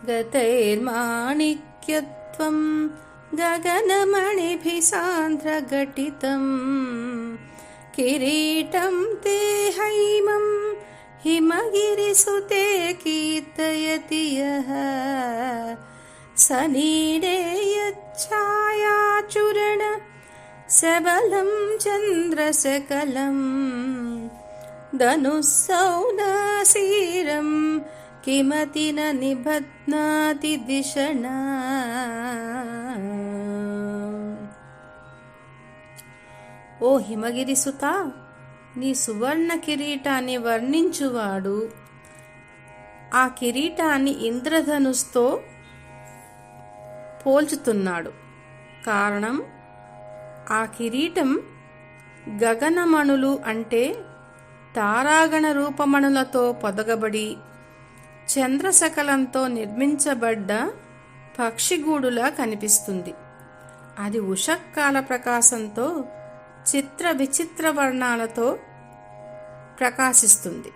गतैर्माणिक्यत्वं गगनमणिभिः सान्द्रघटितं किरीटं ते हैमं हिमगिरिसुते कीर्तयति यः सनीडे यच्छायाचूर्ण सबलं चन्द्रसकलं धनुःसौदासीरं किमति न निबध्नाति दिशना. ఓ హిమగిరిసుత, నీ సువర్ణ కిరీటాన్ని వర్ణించువాడు ఆ కిరీటాన్ని ఇంద్రధనుస్తో పోల్చుతున్నాడు. కారణం, ఆ కిరీటం గగనమణులు అంటే తారాగణ రూపమణులతో పొదగబడి చంద్రశకలంతో నిర్మించబడ్డ పక్షిగూడులా కనిపిస్తుంది. అది ఉషకాల ప్రకాశంతో చిత్ర విచిత్ర వర్ణాలతో ప్రకాశిస్తుంది.